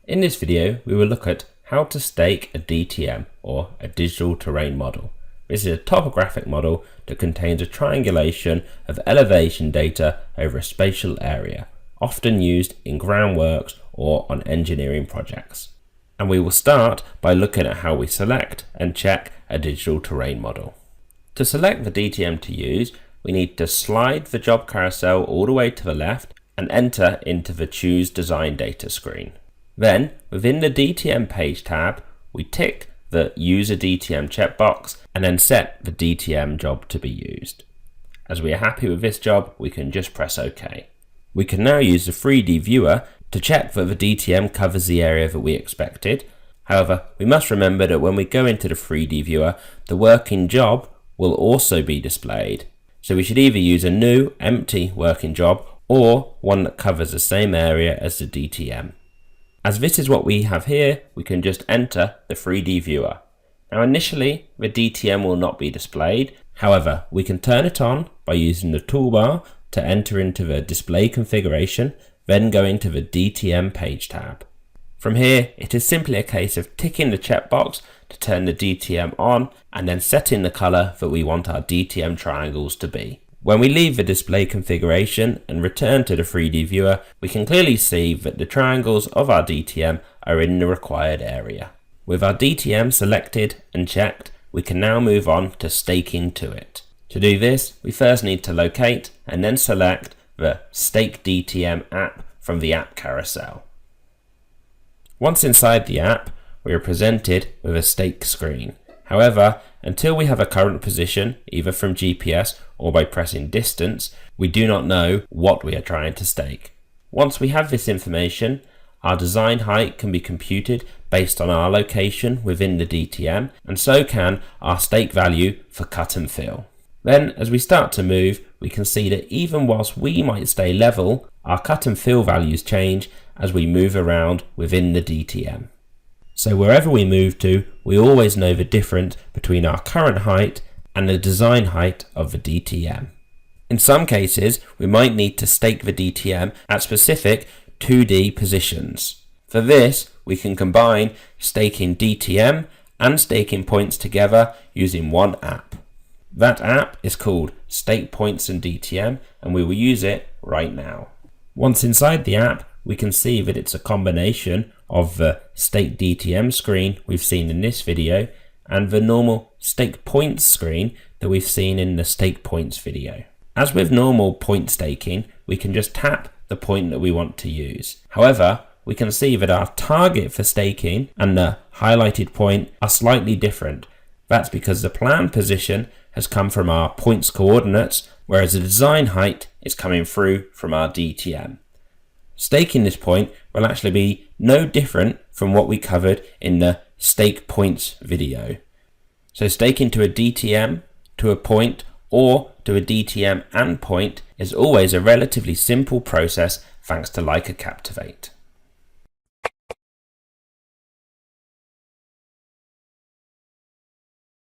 In this video, we will look at how to stake a DTM, or a digital terrain model. This is a topographic model that contains a triangulation of elevation data over a spatial area, often used in groundworks or on engineering projects. And we will start by looking at how we select and check a digital terrain model. To select the DTM to use, we need to slide the job carousel all the way to the left and enter into the Choose Design Data screen. Then, within the DTM page tab, we tick the Use a DTM checkbox and then set the DTM job to be used. As we are happy with this job, we can just press OK. We can now use the 3D viewer to check that the DTM covers the area that we expected. However, we must remember that when we go into the 3D viewer, the working job will also be displayed. So we should either use a new, empty working job or one that covers the same area as the DTM. As this is what we have here, we can just enter the 3D viewer. Now initially, the DTM will not be displayed. However, we can turn it on by using the toolbar to enter into the display configuration, then go into the DTM page tab. From here, it is simply a case of ticking the checkbox to turn the DTM on and then setting the color that we want our DTM triangles to be. When we leave the display configuration and return to the 3D viewer, we can clearly see that the triangles of our DTM are in the required area. With our DTM selected and checked, we can now move on to staking to it. To do this, we first need to locate and then select the Stake DTM app from the app carousel. Once inside the app, we are presented with a stake screen. However, until we have a current position, either from GPS or by pressing distance, we do not know what we are trying to stake. Once we have this information, our design height can be computed based on our location within the DTM, and so can our stake value for cut and fill. Then, as we start to move, we can see that even whilst we might stay level, our cut and fill values change as we move around within the DTM. So wherever we move to, we always know the difference between our current height and the design height of the DTM. In some cases, we might need to stake the DTM at specific 2D positions. For this, we can combine staking DTM and staking points together using one app. That app is called Stake Points and DTM, and we will use it right now. Once inside the app, we can see that it's a combination of the Stake DTM screen we've seen in this video and the normal Stake Points screen that we've seen in the Stake Points video. As with normal point staking, we can just tap the point that we want to use. However, we can see that our target for staking and the highlighted point are slightly different. That's because the planned position has come from our points coordinates, whereas the design height is coming through from our DTM. Staking this point will actually be no different from what we covered in the Stake Points video. So staking to a DTM, to a point, or to a DTM and point is always a relatively simple process thanks to Leica Captivate.